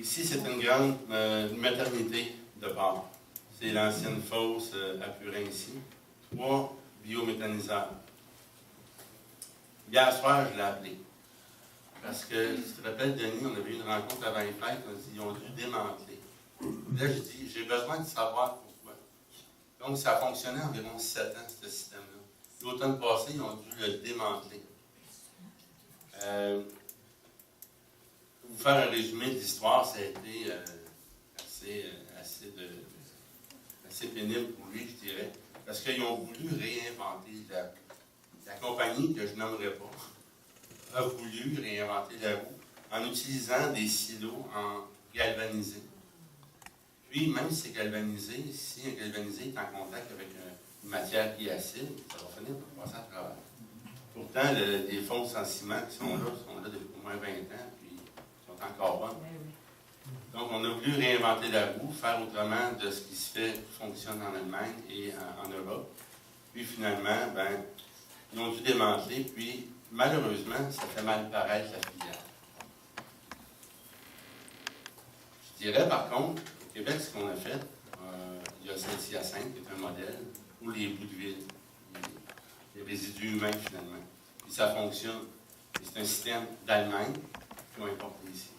Ici, c'est une grande maternité de porc. C'est l'ancienne fosse à Purin ici. 3 biométhaniseurs. Hier soir, je l'ai appelé. Parce que, si tu te rappelles, Denis, on avait eu une rencontre avant les fêtes, on a dit qu'ils ont dû démanteler. Là, je dis, j'ai besoin de savoir pourquoi. Donc, ça a fonctionné environ 7 ans, ce système-là. L'automne passé, ils ont dû le démanteler. Pour vous faire un résumé de l'histoire, ça a été assez pénible pour lui, je dirais. Parce qu'ils ont voulu réinventer la compagnie, que je nommerai pas, a voulu réinventer la roue en utilisant des silos en galvanisé. Puis, même si c'est galvanisé, si un galvanisé est en contact avec une matière qui est acide, ça va finir par passer à travers. Pourtant, les fosses en ciment qui sont là depuis au moins 20 ans, puis ils sont encore bonnes. Donc, on a voulu réinventer la roue, faire autrement de ce qui se fait, qui fonctionne en Allemagne et en Europe. Puis, finalement, ils ont dû démanteler, puis malheureusement, ça fait mal paraître la filière. Je dirais par contre, au Québec, ce qu'on a fait, il y a Saint-Hyacinthe qui est un modèle, ou les bouts de ville, les résidus humains finalement. Puis ça fonctionne. C'est un système d'Allemagne qui ont importé ici.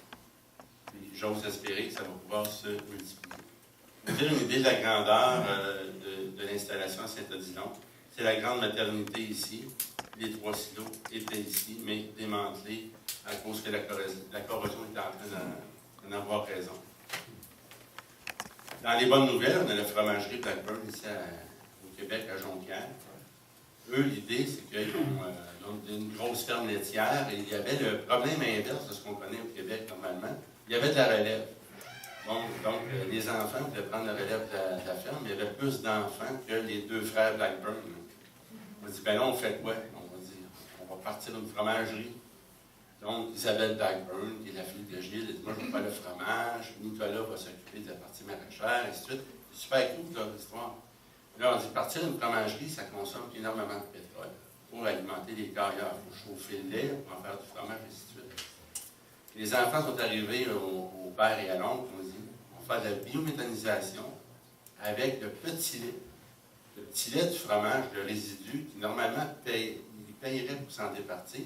Puis j'ose espérer que ça va pouvoir se multiplier. Pour vous dire une idée de la grandeur de l'installation à Saint-Odilon, c'est la grande maternité ici. Les 3 silos étaient ici, mais démantelés à cause que la corrosion était en train d'en avoir raison. Dans les bonnes nouvelles, on a la fromagerie Blackburn ici au Québec, à Jonquière. Eux, l'idée, c'est qu'ils ont une grosse ferme laitière et il y avait le problème inverse de ce qu'on connaît au Québec normalement. Il y avait de la relève. Donc les enfants pouvaient prendre la relève de la ferme. Il y avait plus d'enfants que les 2 frères Blackburn. On a dit, ben là, on fait quoi? On va dire, on va partir d'une fromagerie. Donc, Isabelle Blackburn, qui est la fille de Gilles, elle dit, moi, je veux faire le fromage. Nicolas va s'occuper de la partie maraîchère, et ainsi de suite. C'est super cool, l'histoire. Là, on dit, partir d'une fromagerie, ça consomme énormément de pétrole pour alimenter les carrières. Il faut chauffer le lait pour en faire du fromage, et ainsi de suite. Les enfants sont arrivés au père et à l'oncle, on dit, on va faire de la biométhanisation avec le petit lait. Le petit lait du fromage, le résidu, qui normalement il payerait pour s'en départir.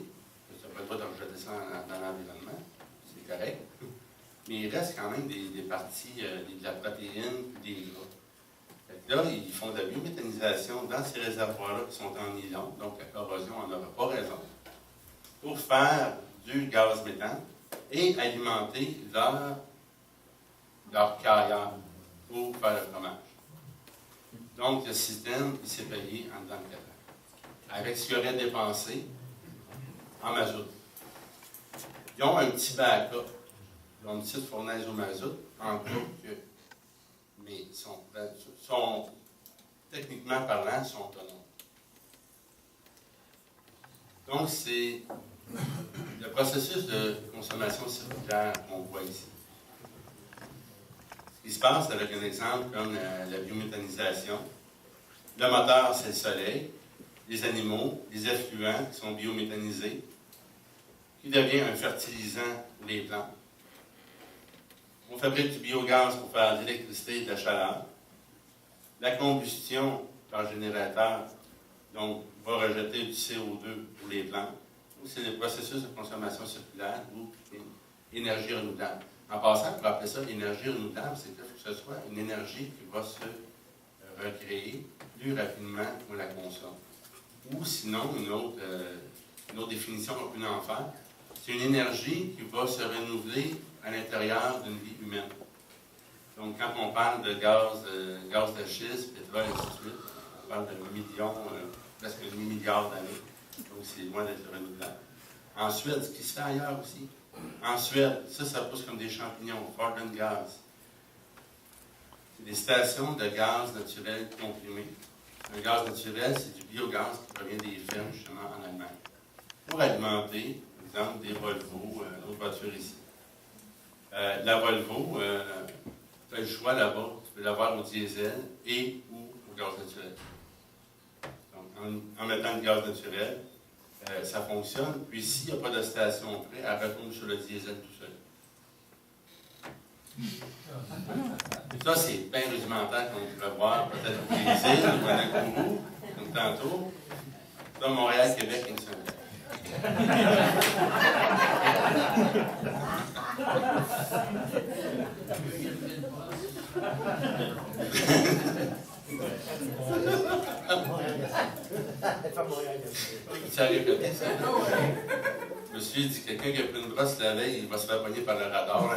Ça ne peut pas de rejeter ça dans l'environnement, c'est correct. Mais il reste quand même des parties, de la protéine et des gras. Là, ils font de la biométhanisation dans ces réservoirs-là qui sont en nylon, donc la corrosion n'en aura pas raison, pour faire du gaz méthane et alimenter leur carrière pour faire le fromage. Donc, le système, il s'est payé en dedans de 4 ans, avec ce qu'il aurait dépensé en mazout. Ils ont un petit backup, ils ont une petite fournaise au mazout, en cas que, mais sont techniquement parlant, sont autonomes. Donc, c'est le processus de consommation circulaire qu'on voit ici. Ce qui se passe avec un exemple comme la biométhanisation, le moteur, c'est le soleil, les animaux, les effluents qui sont biométhanisés, qui devient un fertilisant pour les plantes. On fabrique du biogaz pour faire de l'électricité et de la chaleur. La combustion par générateur, donc, va rejeter du CO2 pour les plantes. C'est le processus de consommation circulaire ou énergie renouvelable. En passant, pour appeler ça énergie renouvelable, c'est qu'il faut que ce soit une énergie qui va se recréer plus rapidement qu'on la consomme. Ou sinon, une autre définition qu'on peut en faire, c'est une énergie qui va se renouveler à l'intérieur d'une vie humaine. Donc, quand on parle de gaz de schiste, pétrole, et ainsi de suite, on parle de millions, presque un demi-milliard d'années. Donc, c'est loin d'être renouvelable. En Suède, ce qui se fait ailleurs aussi. En Suède, ça pousse comme des champignons, Farden Gas. C'est des stations de gaz naturel comprimé. Un gaz naturel, c'est du biogaz qui provient des fermes, justement, en Allemagne. Pour alimenter, par exemple, des Volvo, d'autres voitures ici. La Volvo, tu as le choix là-bas. Tu peux l'avoir au diesel et ou au gaz naturel. Donc, en mettant le gaz naturel, ça fonctionne. Puis, s'il n'y a pas de station près, elle retourne sur le diesel tout seul. Ça, c'est bien rudimentaire qu'on pourrait voir, peut-être au Brésil, ou à Nakuru, comme tantôt. Là, Montréal, Québec, une seule. Tu as répété ça? Je me suis dit, quelqu'un qui a pris une brosse la veille, il va se faire pogner par le radar.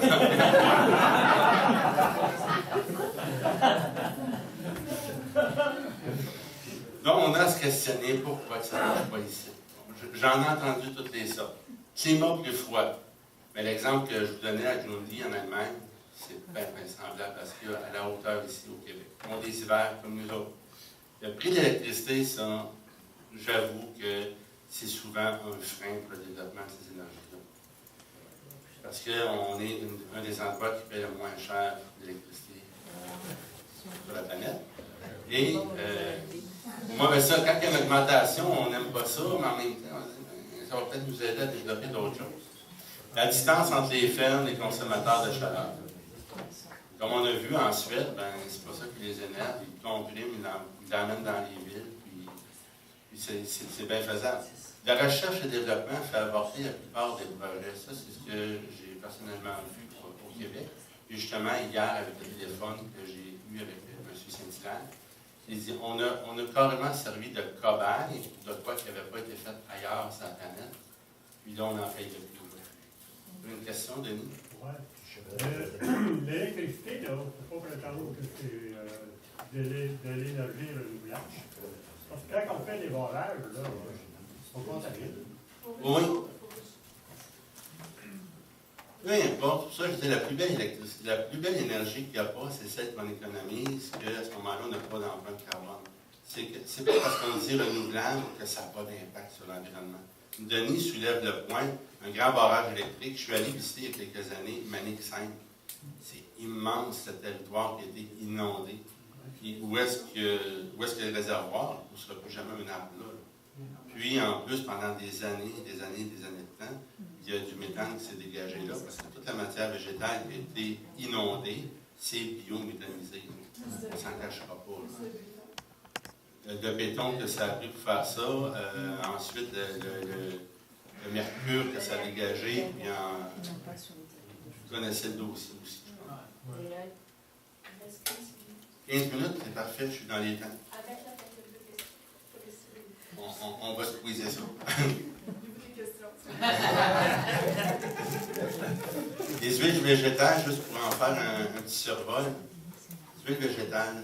Donc, on a à se questionner pourquoi ça ne marche pas ici. J'en ai entendu toutes les sortes. Climat plus froid. Mais l'exemple que je vous donnais à Grundy en Allemagne, c'est bien semblable parce qu'à la hauteur ici au Québec. On a des hivers comme nous autres. Le prix de l'électricité, ça, j'avoue que c'est souvent un frein pour le développement de ces énergies-là. Parce qu'on est un des endroits qui paie le moins cher l'électricité sur la planète. Et moi, ben ça, quand il y a une augmentation, on n'aime pas ça, mais en même temps, ça va peut-être nous aider à développer d'autres choses. La distance entre les fermes et les consommateurs de chaleur. Comme on a vu en Suède, ben, c'est pas ça qui les énerve. Ils compriment, ils l'emmènent dans les villes, puis c'est bien faisable. La recherche et le développement fait avorter la plupart des projets. Ça, c'est ce que j'ai personnellement vu au Québec. Puis justement, hier, avec le téléphone que j'ai eu avec M. Saint-Hilaire, il dit on a carrément servi de cobaye de quoi qui n'avait pas été fait ailleurs sur la planète. Puis là, on en fait depuis. Une question, Denis? Oui. L'électricité, là, il ne faut pas prétendre que c'est de l'énergie renouvelable. Parce que quand on fait des barrages, là, on contamine. Oui. Peu importe, ça, je dis la plus belle électricité, la plus belle énergie qu'il n'y a pas, c'est celle qu'on économise, qu'à ce moment-là, on n'a pas d'empreinte carbone. C'est pas parce qu'on dit renouvelable que ça n'a pas d'impact sur l'environnement. Denis soulève le point, un grand barrage électrique. Je suis allé visiter il y a quelques années, Manic 5. C'est immense, ce territoire qui a été inondé. Puis où est-ce que le réservoir? Il ne sera plus jamais un arbre là. Puis, en plus, pendant des années de temps, il y a du méthane qui s'est dégagé là, parce que toute la matière végétale qui a été inondée, c'est biométhanisé. On ne s'en cachera pas. Le béton que ça a pris pour faire ça, ensuite le mercure que ça a dégagé, puis vous connaissez le dossier aussi, je pense. 15 minutes, c'est parfait, je suis dans les temps. On va squeezer ça. Les huiles végétales, juste pour en faire un petit survol. Les huiles végétales.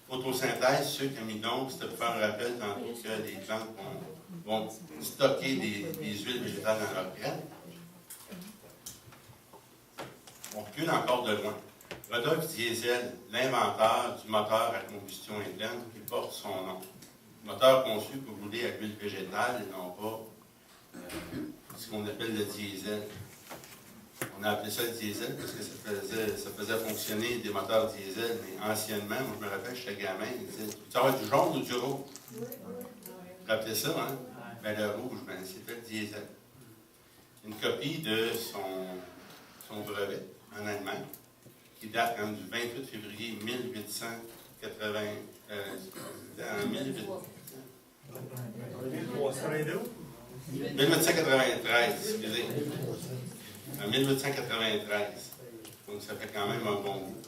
Photosynthèse, ceux qui ont mis donc, c'était pour faire un rappel tantôt que les plantes vont stocker des huiles végétales dans leur graines. On recule encore de loin. Rodolphe Diesel, l'inventeur du moteur à combustion interne qui porte son nom. Moteur conçu pour rouler à l'huile végétale et non pas ce qu'on appelle le diesel. On a appelé ça le diesel parce que ça faisait fonctionner des moteurs diesel, mais anciennement, moi je me rappelle, j'étais gamin, ils disaient « Ça va être du jaune ou du rouge? » Vous rappelez ça, hein? Ben, le rouge, ben, c'était le diesel. Une copie de son brevet en Allemagne, qui date quand même du 28 février 1880. 1893, excusez. En 1893. Donc, ça fait quand même un bon bout.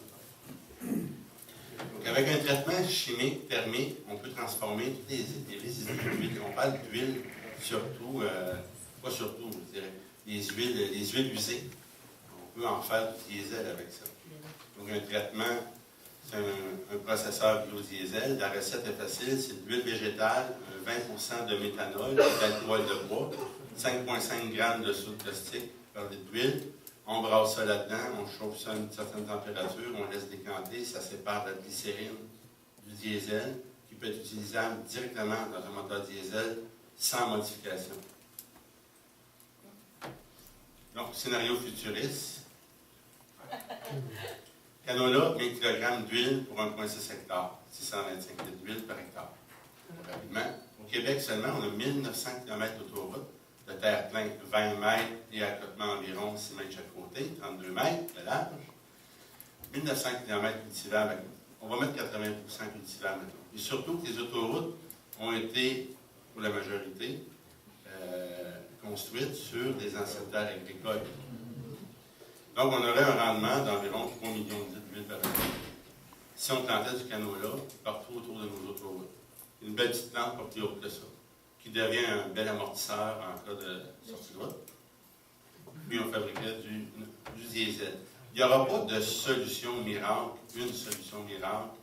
Donc, avec un traitement chimique thermique, on peut transformer tous les résidus d'huile. On parle d'huile, surtout, pas surtout, je dirais, les huiles usées. On peut en faire du diesel avec ça. Donc, un traitement, c'est un processeur biodiesel. La recette est facile, c'est de l'huile végétale, 20% de méthanol, d'alcool de bois, 5,5 g de soude plastique par litre d'huile. On brasse ça là-dedans, on chauffe ça à une certaine température, on laisse décanter, ça sépare la glycérine du diesel, qui peut être utilisable directement dans un moteur diesel sans modification. Donc, scénario futuriste. Canola, 1 kg d'huile pour 1,6 hectare, 625 litres d'huile par hectare. Rapidement. Au Québec seulement, on a 1900 km d'autoroute, de terre pleine 20 mètres et accotement environ 6 mètres chaque côté, 32 mètres de large. 1900 km cultivables. On va mettre 80% cultivables maintenant. Et surtout que les autoroutes ont été, pour la majorité, construites sur des anciennes terres agricoles. Donc, on aurait un rendement d'environ 3 millions de litres d'huile par année si on plantait du canola partout autour de nos autoroutes. Une belle petite plante pas plus haute que ça, qui devient un bel amortisseur en cas de sortie de route. Puis on fabriquait du diesel. Il n'y aura pas de solution miracle, une solution miracle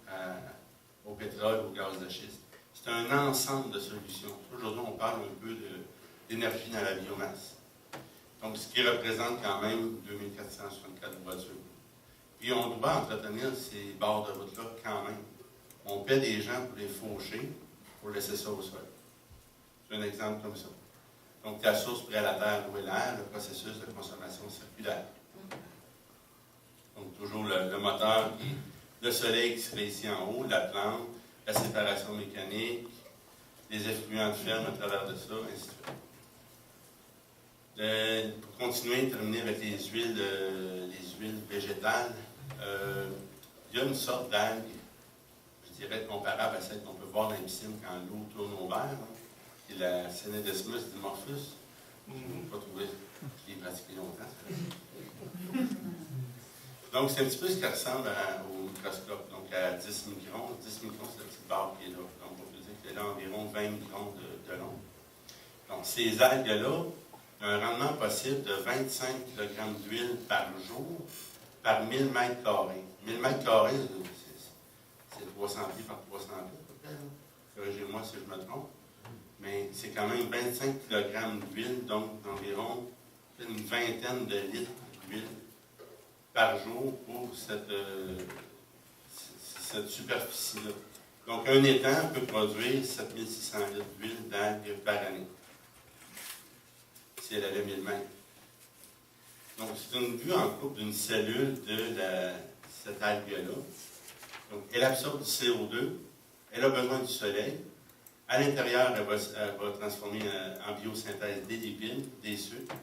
au pétrole, au gaz de schiste. C'est un ensemble de solutions. Aujourd'hui, on parle un peu d'énergie dans la biomasse. Donc, ce qui représente quand même 2464 voitures. Puis on doit entretenir ces bords de route-là quand même. On paie des gens pour les faucher, pour laisser ça au sol. C'est un exemple comme ça. Donc, la source près à la terre, l'eau et l'air, le processus de consommation circulaire. Donc, toujours le moteur, le soleil qui se fait ici en haut, la plante, la séparation mécanique, les effluents de ferme à travers de ça, ainsi de suite. Pour continuer, terminer avec les huiles végétales, il y a une sorte d'algue, je dirais comparable à celle qu'on peut voir dans les piscines quand l'eau tourne au vert, qui est la Cynodesmus dimorphus. Je n'ai pas trouvé, je l'ai pratiqué longtemps. Donc, c'est un petit peu ce qui ressemble au microscope, donc à 10 microns. 10 microns, c'est la petite barre qui est là. Donc, on peut dire qu'elle est là environ 20 microns de long. Donc, ces algues-là, un rendement possible de 25 kg d'huile par jour par 1000 mètres carrés. 1000 mètres carrés, c'est 300 pieds par 300 pieds, à peu près. Corrigez-moi si je me trompe. Mais c'est quand même 25 kg d'huile, donc d'environ une vingtaine de litres d'huile par jour pour cette superficie-là. Donc, un étang peut produire 7600 litres d'huile d'algues par année, si elle avait 1000 mètres. Donc, c'est une vue en coupe d'une cellule de cette algue-là. Donc, elle absorbe du CO2, elle a besoin du soleil. À l'intérieur, elle va transformer en biosynthèse des lipides, des sucres.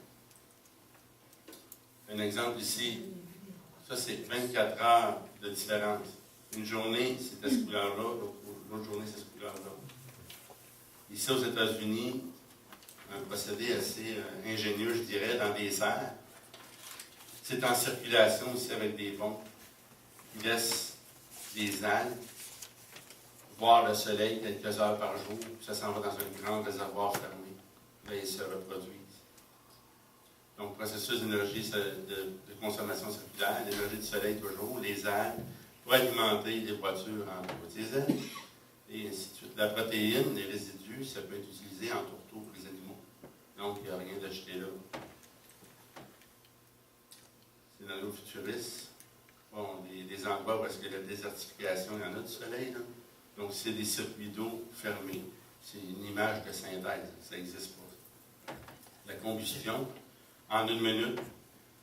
Un exemple ici, ça c'est 24 heures de différence. Une journée, c'est de cette couleur-là, l'autre journée, c'est cette couleur-là. Ici, aux États-Unis, un procédé assez ingénieux, je dirais, dans des serres. C'est en circulation aussi avec des pompes qui laissent des algues voir le soleil quelques heures par jour, puis ça s'en va dans un grand réservoir fermé. Là, ils se reproduisent. Donc, processus d'énergie de consommation circulaire, l'énergie du soleil toujours, les algues, pour alimenter les voitures en biodiesel, et ainsi de suite. La protéine, les résidus, ça peut être utilisé en tourteau pour les animaux. Donc, il n'y a rien de jeté là. C'est dans l'eau futuriste. Bon, des endroits où est-ce que la désertification, il y en a du soleil, là. Donc, c'est des circuits d'eau fermés. C'est une image de synthèse. Ça n'existe pas. La combustion, en une minute,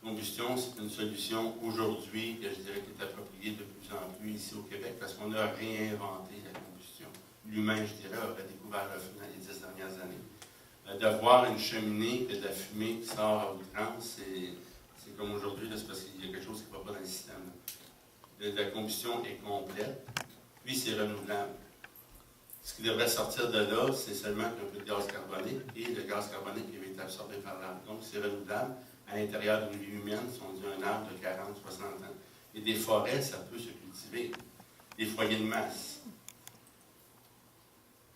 combustion, c'est une solution aujourd'hui que je dirais qui est appropriée de plus en plus ici au Québec parce qu'on a réinventé la combustion. L'humain, je dirais, aurait découvert le feu dans les 10 dernières années. De voir une cheminée et de la fumée qui sort à outrance, c'est comme aujourd'hui, c'est parce qu'il y a quelque chose qui ne va pas dans le système. La combustion est complète, puis c'est renouvelable. Ce qui devrait sortir de là, c'est seulement un peu de gaz carbonique, et le gaz carbonique qui va être absorbé par l'arbre. Donc, c'est renouvelable. À l'intérieur d'une vie humaine, si on dit un arbre de 40, 60 ans. Et des forêts, ça peut se cultiver. Des foyers de masse.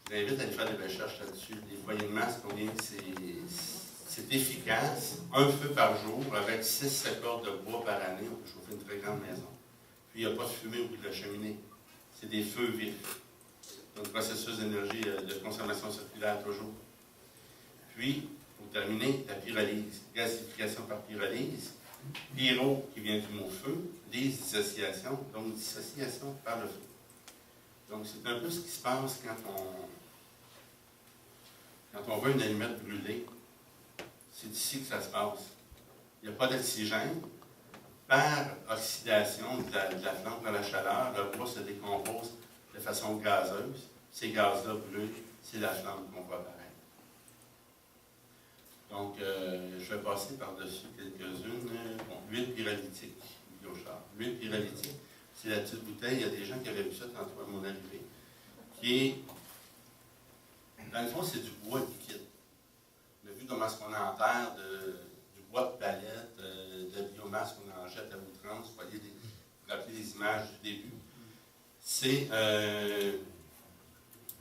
Je vous invite à aller faire des recherches là-dessus. Des foyers de masse, combien c'est efficace. Un feu par jour, avec 6-7 cordes de bois par année, on peut chauffer une très grande maison. Puis, il n'y a pas de fumée au bout de la cheminée. C'est des feux vifs. Donc, processus d'énergie de consommation circulaire toujours. Puis, pour terminer, la pyrolyse, gasification par pyrolyse, pyro qui vient du mot feu, lise, dissociation, donc dissociation par le feu. Donc, c'est un peu ce qui se passe quand on veut une allumette brûlée. C'est ici que ça se passe. Il n'y a pas d'oxygène. Par oxydation de la flamme dans la chaleur, le bois se décompose de façon gazeuse. Ces gaz-là brûlent, c'est la flamme qu'on voit apparaître. Donc, je vais passer par-dessus quelques-unes. Bon, huile pyrolytique. clochard. L'huile pyrolytique, c'est la petite bouteille. Il y a des gens qui avaient vu ça tantôt à mon arrivée, qui est, dans le fond, c'est du bois liquide. On a vu comment est-ce qu'on enterre du bois de palette, de biomasse qu'on en jette à outrance. Vous voyez, vous rappelez les images du début. C'est,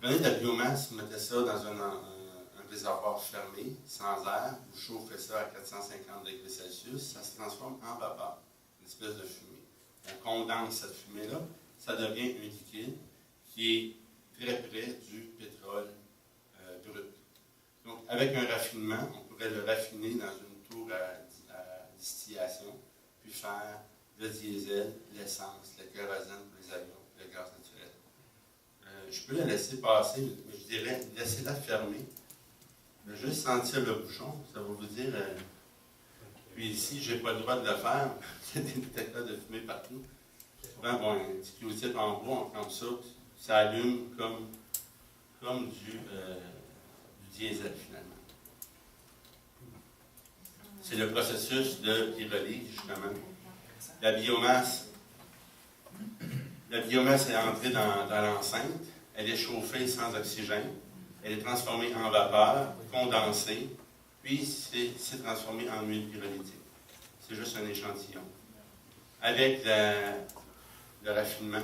prenez de la biomasse, vous mettez ça dans un réservoir fermé, sans air, vous chauffez ça à 450 degrés Celsius, ça se transforme en vapeur, une espèce de fumée. On condense cette fumée-là, ça devient un liquide qui est très près du pétrole brut. Donc, avec un raffinement, on pourrait le raffiner dans une tour à distillation, puis faire le diesel, l'essence, le kérosène pour les avions, le gaz naturel. Je peux la laisser passer, mais je dirais, laissez-la fermer. Mais juste sentir le bouchon, ça va vous dire, puis ici, je n'ai pas le droit de le faire, il y a des détecteurs de fumée partout. Souvent, bon, un petit Q-tip en bois, on prend ça, ça allume comme du diesel finalement. C'est le processus de pyrolyse, justement. La biomasse est entrée dans l'enceinte, elle est chauffée sans oxygène, elle est transformée en vapeur, condensée, puis c'est transformé en huile pyrolytique. C'est juste un échantillon. Avec le raffinement,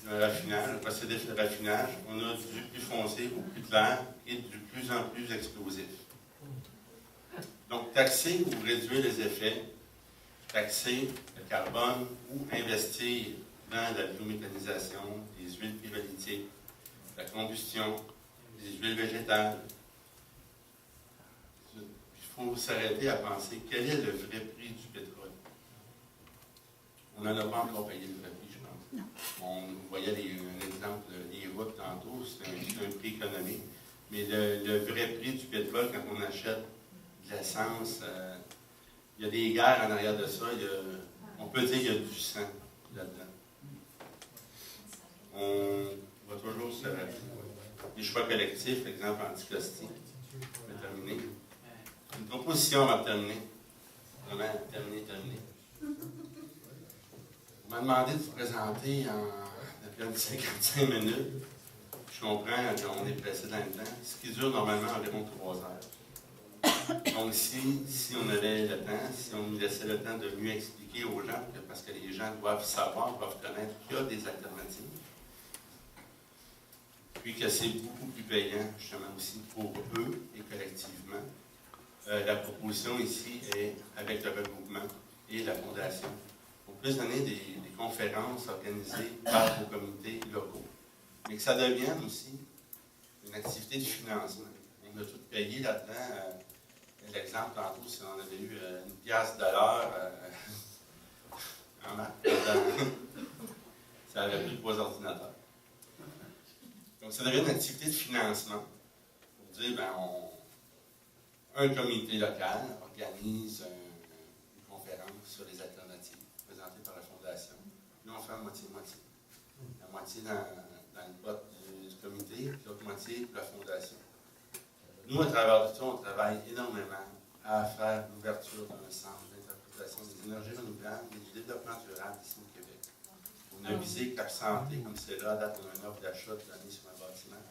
le procédé de raffinage, on a du plus foncé au plus clair et de plus en plus explosif. Donc, taxer ou réduire les effets, taxer le carbone ou investir dans la biométhanisation, les huiles pyrolytiques, la combustion, les huiles végétales. Il faut s'arrêter à penser quel est le vrai prix du pétrole. On n'en a pas encore payé le vrai prix, je pense. On voyait un exemple, les routes tantôt, c'est un prix économique. Mais le vrai prix du pétrole, quand on achète de l'essence, il y a des guerres en arrière de ça. On peut dire qu'il y a du sang là-dedans. On va toujours se rappeler. Les choix collectifs, exemple Anticosti, je vais terminer. Une proposition va terminer. Vraiment, terminer. On m'a demandé de vous présenter en à peine 55 minutes. Je comprends qu'on est pressé dans le temps, ce qui dure normalement environ 3 heures. Donc, si on avait le temps, si on nous laissait le temps de mieux expliquer aux gens, parce que les gens doivent savoir, doivent connaître qu'il y a des alternatives, puis que c'est beaucoup plus payant, justement, aussi pour eux et collectivement. La proposition ici est avec le regroupement et la fondation. On peut donner des conférences organisées par vos comités locaux, mais que ça devienne aussi une activité de financement. On a tout payé là-dedans. L'exemple, tantôt, si on avait eu une pièce de l'heure en maths, ça aurait pris 3 ordinateurs. Donc, ça devient une activité de financement. Pour dire, un comité local organise une conférence sur les alternatives présentée par la Fondation. Puis on fait moitié-moitié. La moitié dans le pot du comité, puis l'autre moitié pour la Fondation. Nous, à travers tout ça, on travaille énormément à faire l'ouverture d'un centre d'interprétation des énergies renouvelables et du développement durable ici au Québec. On a visé Cap Santé, comme c'est là, à date, on a une offre d'achat de l'année sur un bâtiment.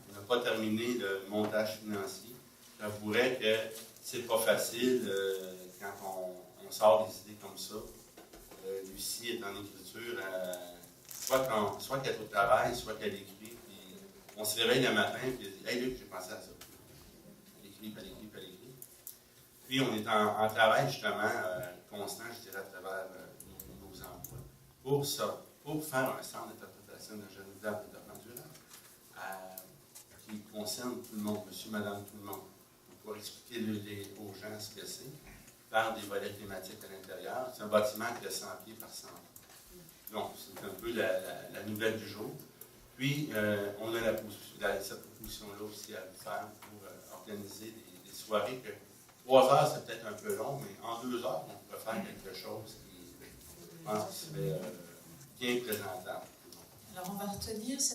On n'a pas terminé le montage financier. J'avouerais que c'est pas facile quand on sort des idées comme ça. Lucie est en écriture, soit qu'elle est au travail, soit qu'elle écrit. Puis on se réveille le matin et elle dit « Hey Luc, j'ai pensé à ça. » Elle écrit. Puis on est en travail justement constant, je dirais, à travers nos emplois. Pour faire un centre d'interprétation d'énergie renouvelable et de développement durable qui concerne tout le monde, monsieur, madame, tout le monde. Pour expliquer aux gens ce que c'est, faire des volets thématiques à l'intérieur. C'est un bâtiment qui a 100 pieds par 100 pieds. Donc, c'est un peu la nouvelle du jour. Puis, on a cette proposition-là aussi à faire pour organiser des soirées que 3 heures, c'est peut-être un peu long, mais en 2 heures, on pourrait faire quelque chose qui, je pense, serait bien présentable. Alors, on va retenir